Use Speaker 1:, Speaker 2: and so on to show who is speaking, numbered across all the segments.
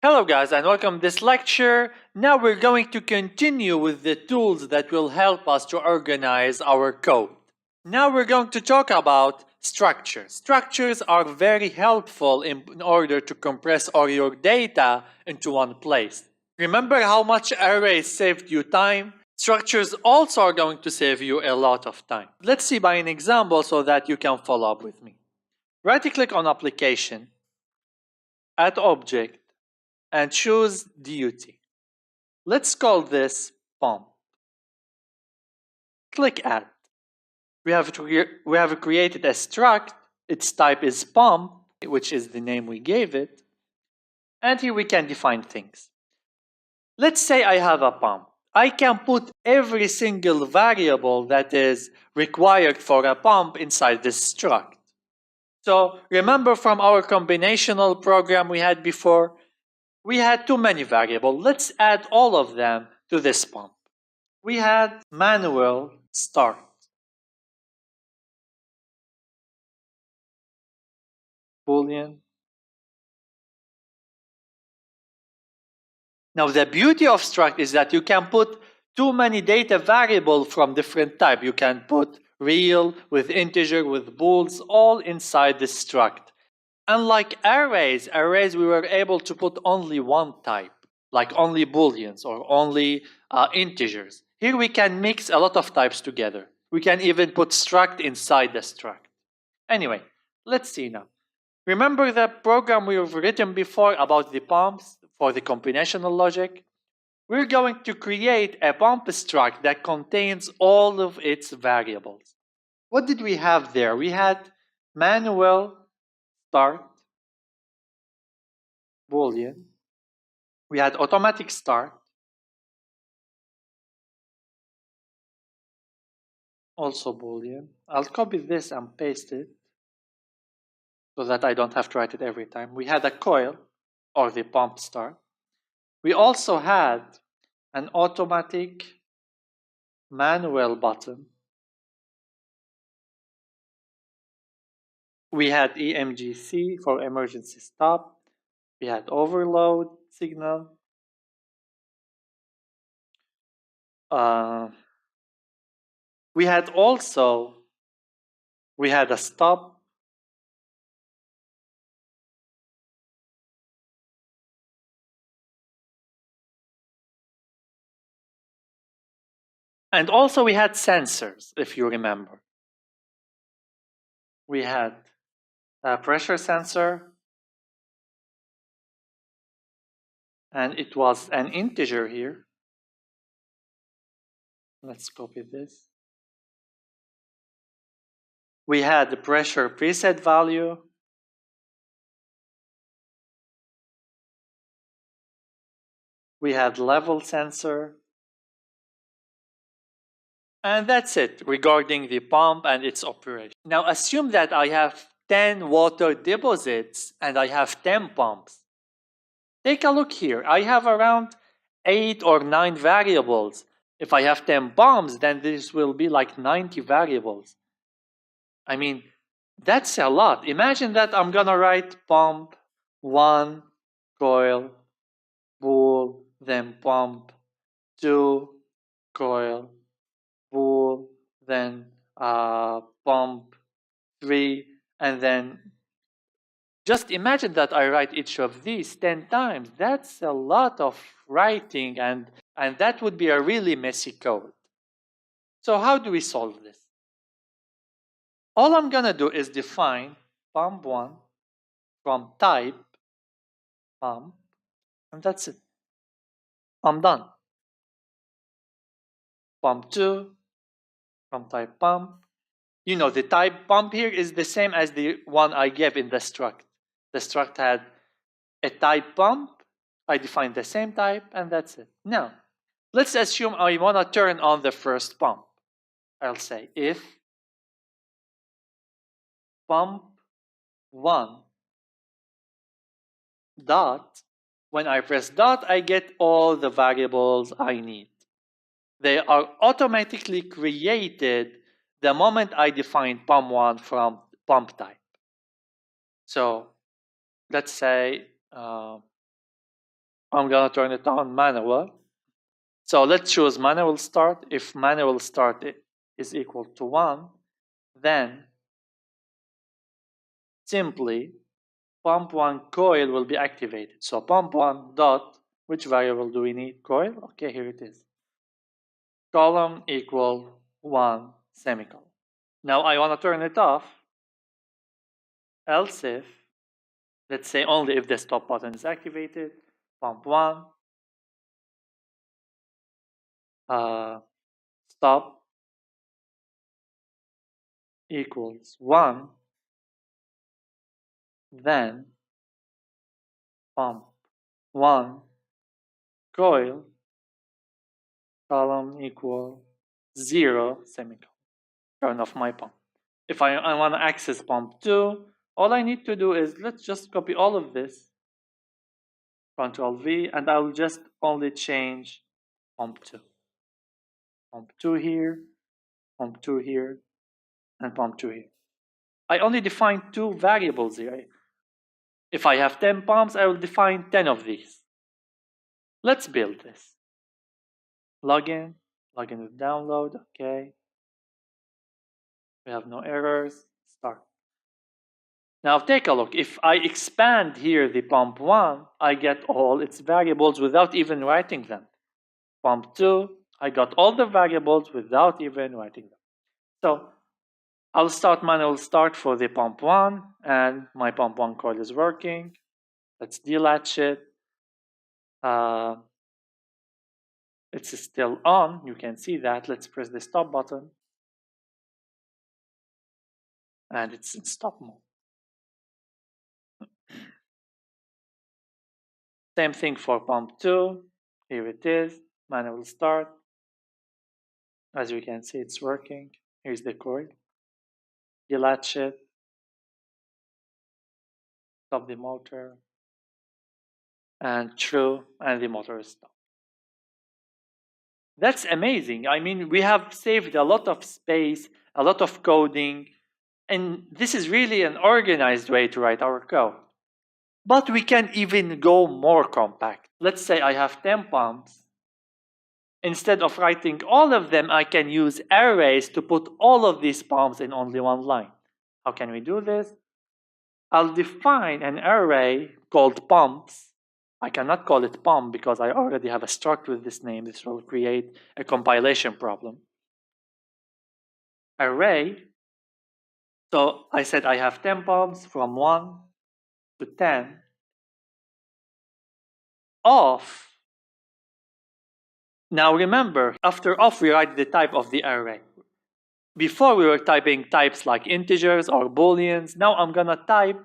Speaker 1: Hello guys and welcome to this lecture. Now we're going to continue with the tools that will help us to organize our code. Now we're going to talk about structures. Structures are very helpful in order to compress all your data into one place. Remember how much arrays saved you time? Structures also are going to save you a lot of time. Let's see by an example so that you can follow up with me. Right-click on Application, add Object, and choose Duty. Let's call this pump. Click Add. We have created a struct. Its type is pump, which is the name we gave it. And here we can define things. Let's say I have a pump. I can put every single variable that is required for a pump inside this struct. So remember from our combinational program we had before, we had too many variables. Let's add all of them to this pump. We had manual start. Boolean. Now the beauty of struct is that you can put too many data variables from different type. You can put real with integer with bools all inside this struct. Unlike arrays we were able to put only one type, like only booleans or only integers. Here we can mix a lot of types together. We can even put struct inside the struct. Anyway, let's see now. Remember the program we've written before about the pumps for the combinational logic? We're going to create a pump struct that contains all of its variables. What did we have there? We had manual start, boolean. We had automatic start, also boolean. I'll copy this and paste it so that I don't have to write it every time. We had a coil, or the pump start. We also had an automatic manual button. We had EMGC for emergency stop. We had overload signal. We had a stop. And also we had sensors, if you remember. We had a pressure sensor, and it was an integer here. Let's copy this. We had the pressure preset value. We had level sensor. And that's it regarding the pump and its operation. Now assume that I have 10 water deposits and I have 10 pumps. Take a look here. I have around 8 or 9 variables. If I have 10 pumps, then this will be like 90 variables. I mean, that's a lot. Imagine that I'm gonna write pump 1, coil, bool, then pump 2, coil, bool, then pump 3, and then just imagine that I write each of these 10 times. That's a lot of writing, and that would be a really messy code. So how do we solve this? All I'm gonna do is define pump1 from type pump, and that's it. I'm done. Pump2 from type pump. You know, the type pump here is the same as the one I gave in the struct. The struct had a type pump. I defined the same type, and that's it. Now, let's assume I want to turn on the first pump. I'll say if pump1 dot, when I press dot, I get all the variables I need. They are automatically created the moment I define pump1 from pump type. So let's say I'm gonna turn it on manual. So let's choose manual start. If manual start is equal to 1, then simply pump 1 coil will be activated. So pump 1 dot, which variable do we need? Coil? Okay, here it is. Column equal 1 semicolon. Now I want to turn it off. Else if, let's say only if the stop button is activated, pump 1, stop equals 1, then pump 1 coil, column equal 0 semicolon. Turn off my pump. If I want to access pump 2, all I need to do is let's just copy all of this, Control V, and I'll just only change pump 2. Pump 2 here, pump 2 here, and pump 2 here. I only define 2 variables here. If I have 10 pumps, I will define 10 of these. Let's build this. Login with download, okay. We have no errors, start. Now take a look. If I expand here the pump 1, I get all its variables without even writing them. Pump 2, I got all the variables without even writing them. So I'll start manual start for the pump 1, and my pump 1 coil is working. Let's delatch it. It's still on, you can see that. Let's press the stop button. And it's in stop mode. Same thing for pump 2. Here it is, manual start. As you can see, it's working. Here's the coil. Delatch it. Stop the motor. And true, and the motor is stopped. That's amazing. I mean, we have saved a lot of space, a lot of coding, and this is really an organized way to write our code. But we can even go more compact. Let's say I have 10 pumps. Instead of writing all of them, I can use arrays to put all of these pumps in only one line. How can we do this? I'll define an array called pumps. I cannot call it pump because I already have a struct with this name. This will create a compilation problem. Array. So I said I have 10 pumps from 1 to 10 of. Now remember, after of, we write the type of the array. Before we were typing types like integers or booleans. Now I'm gonna type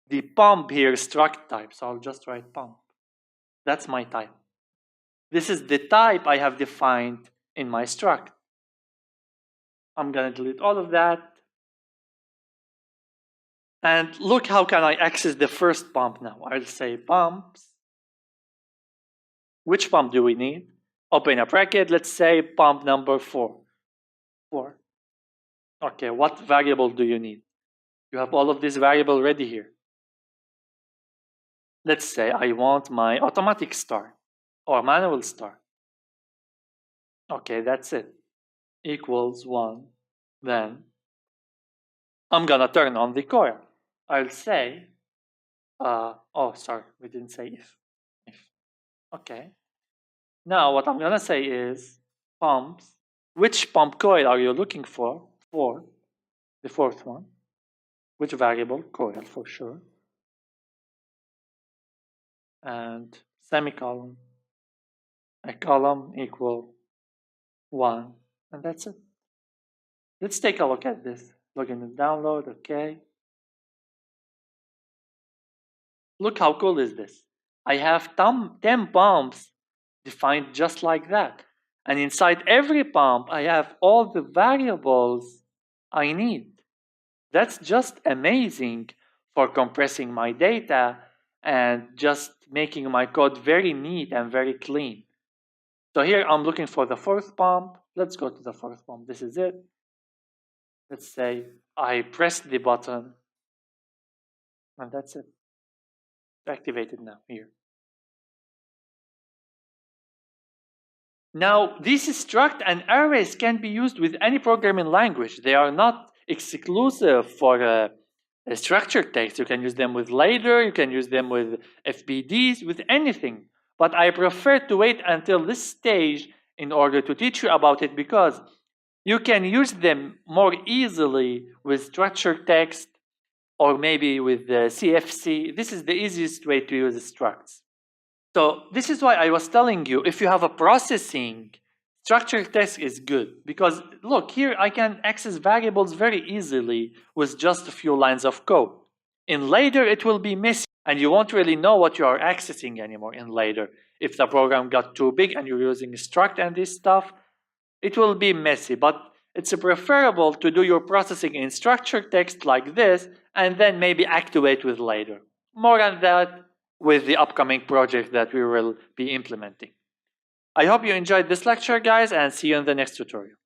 Speaker 1: the pump here struct type. So I'll just write pump. That's my type. This is the type I have defined in my struct. I'm gonna delete all of that. And look how can I access the first pump now. I'll say pumps. Which pump do we need? Open a bracket, let's say pump number 4. 4. Okay, what variable do you need? You have all of this variable ready here. Let's say I want my automatic start or manual start. Okay, that's it. Equals 1. Then I'm gonna turn on the coil. I'll say, oh, sorry, we didn't say if. Okay. Now what I'm gonna say is pumps. Which pump coil are you looking for? For the fourth one. Which variable? Coil for sure. And semicolon. A column equal 1. And that's it. Let's take a look at this. Login and download, okay. Look how cool is this. I have 10 pumps defined just like that. And inside every pump, I have all the variables I need. That's just amazing for compressing my data and just making my code very neat and very clean. So here I'm looking for the fourth pump. Let's go to the fourth pump. This is it. Let's say I pressed the button and that's it. It's activated now here. Now, these struct and arrays can be used with any programming language. They are not exclusive for structured text. You can use them with ladder, you can use them with FBDs, with anything. But I prefer to wait until this stage in order to teach you about it, because you can use them more easily with structured text or maybe with the CFC. This is the easiest way to use structs. So this is why I was telling you, if you have a processing, structured text is good, because look, here I can access variables very easily with just a few lines of code. In later, it will be messy, and you won't really know what you are accessing anymore in later. If the program got too big and you're using struct and this stuff, it will be messy, but it's preferable to do your processing in structured text like this, and then maybe activate with later. More on that with the upcoming project that we will be implementing. I hope you enjoyed this lecture, guys, and see you in the next tutorial.